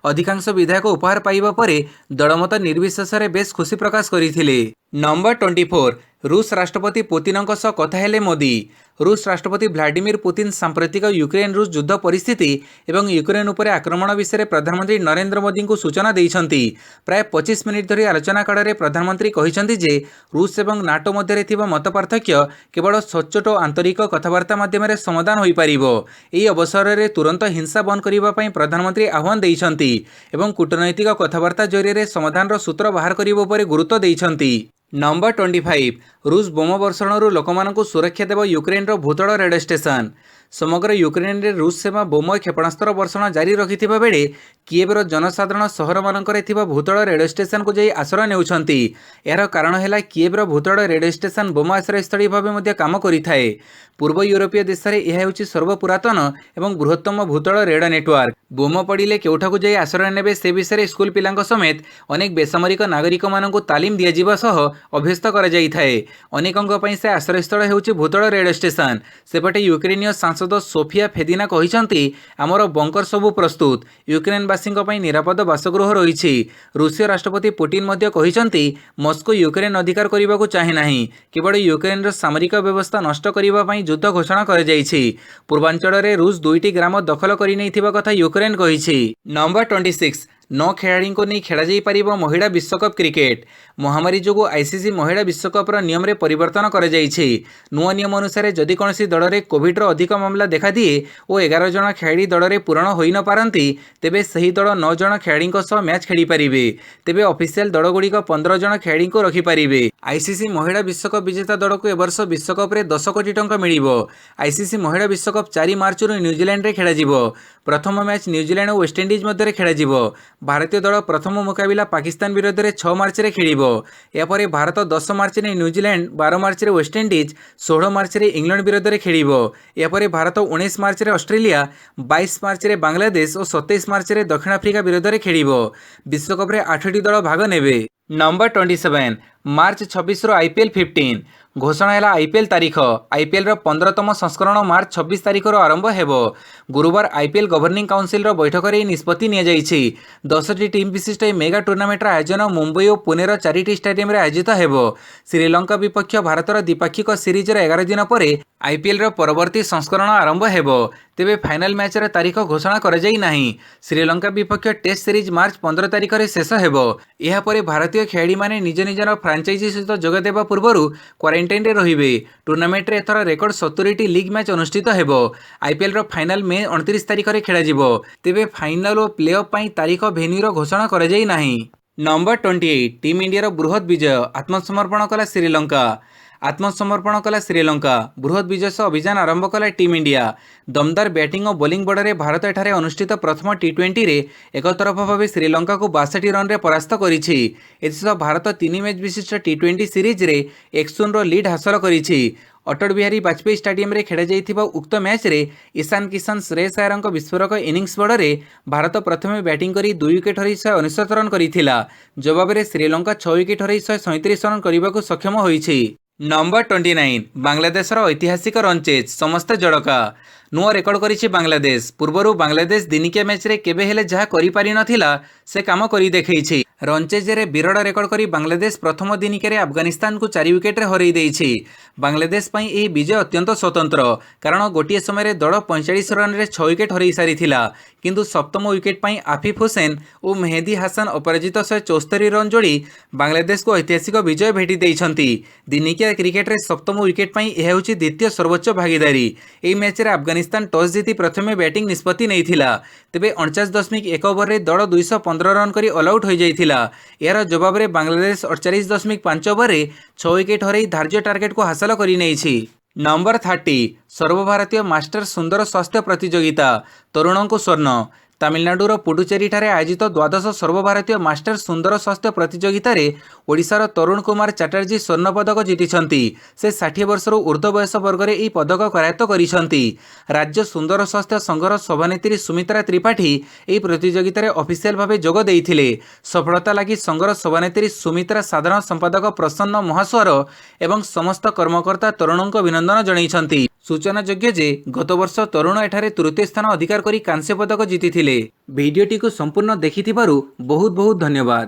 S1: अधिकांश विधायक उपहार पाइबा परे दलमत निर्विशेष रे बेस खुशी प्रकाश करिथिले। नंबर 24 रूस राष्ट्रपति पुतिनଙ୍କ सह कथा हेले मोदी। रूस राष्ट्रपति व्लादिमीर पुतिन सांप्रतिक यूक्रेन रूस युद्ध परिस्थिति एवं यूक्रेन उपरे आक्रमण विषय प्रधानमंत्री नरेंद्र मोदी को सूचना देइछंती। प्राय 25 मिनिट धरी आलोचना काल में प्रधानमंत्री कहिसंती जे रूस एवं नाटो मध्य थिबा मत पार्थक्य केवल सच्चोट और आंतरिक कथबार्ता माध्यम समाधान हो पारिबो। एही अवसर में तुरंत हिंसा बंद करिबा पई प्रधानमंत्री आह्वान देइछंती एवं कूटनैतिक कथबार्ता जरिए समाधान सूत्र बाहर करिबो पर गुरुत्व देइछंती। नंबर 25 रूस बोम वर्षण लोकमानंकु सुरक्षा देव यूक्रेन भूतल रेडियो स्टेशन। समग्र यूक्रेन रे रूस सेवा बोम क्षेपणास्त्र वर्षण जारी रखिथिबा बेले किएवर जनसाधारण सहर मानकरे थिबा भूतल रेडियो स्टेशन को जाई आश्रय नेउछंती। यार कारण हैला किएवर भूतल रेडियो स्टेशन बोम आश्रयस्थली भाबे मध्ये काम करिथाए। पूर्व यूरोपीय देश रे यह हेउछि सर्वपुरातन एवं बृहत्तम भूतल रेडियो नेटवर्क। बोम पड़िले केउठाकु जाई आश्रय नेबे से विषय स्कूल पिलांक समेत अनेक बेसामरिक नागरिक मानकु तालीम दिया जिबा सह अभ्यस्त करा जाइथाए। अनेकंक पई से आश्रयस्थल हेउछि भूतल रेडियो स्टेशन। सेपटे यूक्रेनीय सांसद सोफिया फेदिना कहिसंती हमर बंकर सबु प्रस्तुत। यूक्रेनवासींक पई निरापद बासगृह रहिछि। रूसीय राष्ट्रपति पुतिन मध्ये कहिसंती मस्को यूक्रेन अधिकार करिबाकु चाहे नाही। केवल यूक्रेन सामरिक व्यवस्था नष्ट करिबा पई युद्ध घोषणा कर जाइछि। पूर्वांचल रे रूस 2टी ग्राम दखल करि नैथिबा कथा यूक्रेन कहिछि। नंबर 26 9 ଖେଳାଳିଙ୍କୁ ନେଇ ଖେଳାଯାଇ ପାରିବ ମହିଳା ବିଶ୍ୱକପ୍ କ୍ରିକେଟ୍। ମହାମାରୀ ଯୋଗୁଁ ଆଇସିସି ମହିଳା ବିଶ୍ୱକପ୍ର ନିୟମରେ ପରିବର୍ତ୍ତନ କରାଯାଇଛି। ନୂଆ ନିୟମ ଅନୁସାରେ ଯଦି କୌଣସି ଦଳରେ କୋଭିଡ୍ର ଅଧିକ ମାମଲା ଦେଖାଦିଏ ଓ 11 ଜଣ ଖେଳାଳି ଦଳରେ ପୂରଣ ହୋଇନପାରନ୍ତି, ତେବେ ସେହି ଦଳ 9 ଜଣ ଖେଳାଳିଙ୍କ ସହ ମ୍ୟାଚ୍ ଖେଳିପାରିବେ। ତେବେ ଅଫିସିଆଲ ଦଳଗୁଡ଼ିକ 15 ଜଣ ଖେଳାଳିଙ୍କୁ ରଖିପାରିବେ। ଆଇସିସି ମହିଳା ବିଶ୍ୱକପ୍ ବିଜେତା ଦଳକୁ ଏବର୍ଷ ବିଶ୍ୱକପ୍ରେ 10 କୋଟି ଟଙ୍କା ମିଳିବ। ଆଇସିସି ମହିଳା ବିଶ୍ୱକପ୍ 4 ମାର୍ଚ୍ଚରୁ ନ୍ୟୁଜିଲ୍ୟାଣ୍ଡରେ ଖେଳାଯିବ। ପ୍ରଥମ ମ୍ୟାଚ୍ ନ୍ୟୁଜିଲ୍ୟାଣ୍ଡ ଓ ୱେଷ୍ଟଇଣ୍ଡିଜ ମଧ୍ୟରେ ଖେଳାଯିବ। ଭାରତୀୟ ଦଳ ପ୍ରଥମ ମୁକାବିଲା ପାକିସ୍ତାନ ବିରୋଧରେ 6 ମାର୍ଚ୍ଚରେ ଖେଳିବ। ଏହାପରେ ଭାରତ 10 ମାର୍ଚ୍ଚରେ ନ୍ୟୁଜିଲ୍ୟାଣ୍ଡ, 12 ମାର୍ଚ୍ଚରେ ୱେଷ୍ଟଇଣ୍ଡିଜ, 16 ମାର୍ଚ୍ଚରେ ଇଂଲଣ୍ଡ ବିରୋଧରେ ଖେଳିବ। ଏହାପରେ ଭାରତ 19 ମାର୍ଚ୍ଚରେ ଅଷ୍ଟ୍ରେଲିଆ, 22 ମାର୍ଚ୍ଚରେ ବାଂଲାଦେଶ ଓ 27 ମାର୍ଚ୍ଚରେ ଦକ୍ଷିଣ ଆଫ୍ରିକା ବିରୋଧରେ ଖେଳିବ। ବିଶ୍ୱକପ୍ରେ 8ଟି ଦଳ ଭାଗ ନେବେ। ନମ୍ବର 27 ମାର୍ଚ୍ଚ 26ରୁ ଆଇପିଏଲ୍ 15 ଘୋଷଣା ହେଲା ଆଇପିଏଲ୍ ତାରିଖ। ଆଇପିଏଲ୍ର 15ତମ ସଂସ୍କରଣ ମାର୍ଚ୍ଚ 26 ତାରିଖରୁ ଆରମ୍ଭ ହେବ। ଗୁରୁବାର ଆଇପିଏଲ୍ ଗଭର୍ଣ୍ଣିଂ କାଉନସିଲର ବୈଠକରେ ଏହି ନିଷ୍ପତ୍ତି ନିଆଯାଇଛି। 10ଟି ଟିମ୍ ବିଶିଷ୍ଟ ଏହି ମେଗା ଟୁର୍ଣ୍ଣାମେଣ୍ଟର ଆୟୋଜନ ମୁମ୍ବାଇ ଓ ପୁନେର 4ଟି ଷ୍ଟାଡିୟମରେ ଆୟୋଜିତ ହେବ। ଶ୍ରୀଲଙ୍କା ବିପକ୍ଷ ଭାରତର ଦ୍ୱିପାକ୍ଷିକ ସିରିଜର 11 ଦିନ ପରେ ଆଇପିଏଲ୍ର ପରବର୍ତ୍ତୀ ସଂସ୍କରଣ ଆରମ୍ଭ ହେବ। ତେବେ ଫାଇନାଲ ମ୍ୟାଚର ତାରିଖ ଘୋଷଣା କରାଯାଇ ନାହିଁ। ଶ୍ରୀଲଙ୍କା ବିପକ୍ଷ ଟେଷ୍ଟ ସିରିଜ ମାର୍ଚ୍ଚ 15 ତାରିଖରେ ଶେଷ ହେବ। ଏହାପରେ ଭାରତୀୟ ଖେଳାଳିମାନେ ନିଜ ନିଜର ଫ୍ରାଞ୍ଚାଇଜି ସହିତ ଯୋଗ ଦେବା ପୂର୍ବରୁ କ୍ୱାରେଣ୍ଟାଇନରେ ରହିବେ। ଟୁର୍ଣ୍ଣାମେଣ୍ଟରେ ଏଥର ରେକର୍ଡ 70ଟି ଲିଗ୍ ମ୍ୟାଚ୍ ଅନୁଷ୍ଠିତ ହେବ। ଆଇପିଏଲ୍ର ଫାଇନାଲ ମେ 29 ତାରିଖରେ ଖେଳାଯିବ। ତେବେ ଫାଇନାଲ ଓ ପ୍ଲେ-ଅଫ୍ ପାଇଁ ତାରିଖ ଭେନ୍ୟୁର ଘୋଷଣା କରାଯାଇ ନାହିଁ। ନମ୍ବର 28 ଟିମ୍ ଇଣ୍ଡିଆର ବୃହତ୍ ବିଜୟ, ଆତ୍ମସମର୍ପଣ କଲା ଶ୍ରୀଲଙ୍କା। ଆତ୍ମସମର୍ପଣ କଲା ଶ୍ରୀଲଙ୍କା। ବୃହତ୍ ବିଜୟ ସହ ଅଭିଯାନ ଆରମ୍ଭ କଲା ଟିମ୍ ଇଣ୍ଡିଆ। ଦମଦାର ବ୍ୟାଟିଂ ଓ ବୋଲିଂ ବଳରେ ଭାରତ ଏଠାରେ ଅନୁଷ୍ଠିତ ପ୍ରଥମ ଟି20ରେ ଏକତରଫା ଭାବେ ଶ୍ରୀଲଙ୍କାକୁ 62 ରନରେ ପରାସ୍ତ କରିଛି। ଏଥିସହ ଭାରତ 3 ମ୍ୟାଚ୍ ବିଶିଷ୍ଟ ଟି20 ସିରିଜରେ 1-0ର ଲିଡ୍ ହାସଲ କରିଛି। ଅଟଳ ବିହାରୀ ବାଜପେୟୀ ଷ୍ଟାଡିୟମରେ ଖେଳାଯାଇଥିବା ଉକ୍ତ ମ୍ୟାଚ୍ରେ ଇଶାନ କିଶାନ ଶ୍ରେୟସ ଆୟରଙ୍କ ବିସ୍ଫୋରକ ଇନିଂସ ବଳରେ ଭାରତ ପ୍ରଥମେ ବ୍ୟାଟିଂ କରି 2 ୱିକେଟ୍ ହରାଇ 169 ରନ୍ କରିଥିଲା। ଜବାବରେ ଶ୍ରୀଲଙ୍କା 6 ୱିକେଟ୍ ହରାଇ 137 ରନ୍ କରିବାକୁ ସକ୍ଷମ ହୋଇଛି। ନମ୍ବର 29 ବାଂଲାଦେଶର ଐତିହାସିକ ରନ୍ ଚେଜ୍, ସମସ୍ତେ ଜଡ଼କା। ନୂଆ ରେକର୍ଡ କରିଛି ବାଂଲାଦେଶ। ପୂର୍ବରୁ ବାଂଲାଦେଶ ଦିନିକିଆ ମ୍ୟାଚ୍ରେ କେବେ ହେଲେ ଯାହା କରିପାରିନଥିଲା ସେ କାମ କରି ଦେଖେଇଛି। ରନ୍ ଚେଜ୍ରେ ବିରଳ ରେକର୍ଡ କରି ବାଂଲାଦେଶ ପ୍ରଥମ ଦିନିକିଆରେ ଆଫଗାନିସ୍ତାନକୁ 4 ୱିକେଟ୍ରେ ହରାଇ ଦେଇଛି। ବାଂଲାଦେଶ ପାଇଁ ଏହି ବିଜୟ ଅତ୍ୟନ୍ତ ସ୍ୱତନ୍ତ୍ର, କାରଣ ଗୋଟିଏ ସମୟରେ ଦଳ 45 ରନରେ 6 ୱିକେଟ୍ ହରାଇ ସାରିଥିଲା। କିନ୍ତୁ ସପ୍ତମ ୱିକେଟ୍ ପାଇଁ ଆଫିଫ୍ ହୁସେନ ଓ ମେହେଦୀ ହାସାନ ଅପରାଜିତ 174 ରନ୍ ଯୋଡ଼ି ବାଂଲାଦେଶକୁ ଐତିହାସିକ ବିଜୟ ଭେଟି ଦେଇଛନ୍ତି। ଦିନିକିଆ କ୍ରିକେଟରେ ସପ୍ତମ ୱିକେଟ୍ ପାଇଁ ଏହା ହେଉଛି ଦ୍ୱିତୀୟ ସର୍ବୋଚ୍ଚ ଭାଗିଦାରୀ। ଏହି ମ୍ୟାଚ୍ରେ ଆଫଗାନିସ୍ତାନ ଟସ୍ ଜିତି ପ୍ରଥମେ ବ୍ୟାଟିଂ ନିଷ୍ପତ୍ତି ନେଇଥିଲା। ତେବେ 49.1 ଓଭରରେ ଦଳ 215 ରନ୍ କରି ଅଲଆଉଟ୍ ହୋଇଯାଇଥିଲା। ଏହାର ଜବାବରେ ବାଂଲାଦେଶ 48.5 ଓଭରରେ 6 ୱିକେଟ୍ ହରାଇ ଧାର୍ଯ୍ୟ ଟାର୍ଗେଟକୁ ହାସଲ କରିନେଇଛି। ନମ୍ବର 30 ସର୍ବଭାରତୀୟ ମାଷ୍ଟର୍ସ ସୁନ୍ଦର ସ୍ୱାସ୍ଥ୍ୟ ପ୍ରତିଯୋଗିତା, ତରୁଣଙ୍କୁ ସ୍ୱର୍ଣ୍ଣ। ତାମିଲନାଡୁର ପୁଡୁଚେରୀଠାରେ ଆୟୋଜିତ ଦ୍ୱାଦଶ ସର୍ବଭାରତୀୟ ମାଷ୍ଟର୍ସ ସୁନ୍ଦର ସ୍ୱାସ୍ଥ୍ୟ ପ୍ରତିଯୋଗିତାରେ ଓଡ଼ିଶାର ତରୁଣ କୁମାର ଚାଟାର୍ଜୀ ସ୍ୱର୍ଣ୍ଣ ପଦକ ଜିତିଛନ୍ତି। ସେ 60 ବର୍ଷରୁ ଉର୍ଦ୍ଧ୍ୱ ବୟସ ବର୍ଗରେ ଏହି ପଦକ କରାୟତ୍ତ କରିଛନ୍ତି। ରାଜ୍ୟ ସୁନ୍ଦର ସ୍ୱାସ୍ଥ୍ୟ ସଂଘର ସଭାନେତ୍ରୀ ସୁମିତ୍ରା ତ୍ରିପାଠୀ ଏହି ପ୍ରତିଯୋଗିତାରେ ଅଫିସିଆଲ ଭାବେ ଯୋଗ ଦେଇଥିଲେ। ସଫଳତା ଲାଗି ସଂଘର ସଭାନେତ୍ରୀ ସୁମିତ୍ରା, ସାଧାରଣ ସମ୍ପାଦକ ପ୍ରସନ୍ନ ମହାସ୍ୱର ଏବଂ ସମସ୍ତ କର୍ମକର୍ତ୍ତା ତରୁଣଙ୍କୁ ଅଭିନନ୍ଦନ ଜଣାଇଛନ୍ତି। ସୂଚନାଯୋଗ୍ୟ ଯେ ଗତବର୍ଷ ତରୁଣ ଏଠାରେ ତୃତୀୟ ସ୍ଥାନ ଅଧିକାର କରି କାଂସ୍ୟ ପଦକ ଜିତିଥିଲେ। ଭିଡିଓଟିକୁ ସମ୍ପୂର୍ଣ୍ଣ ଦେଖିଥିବାରୁ ବହୁତ ବହୁତ ଧନ୍ୟବାଦ।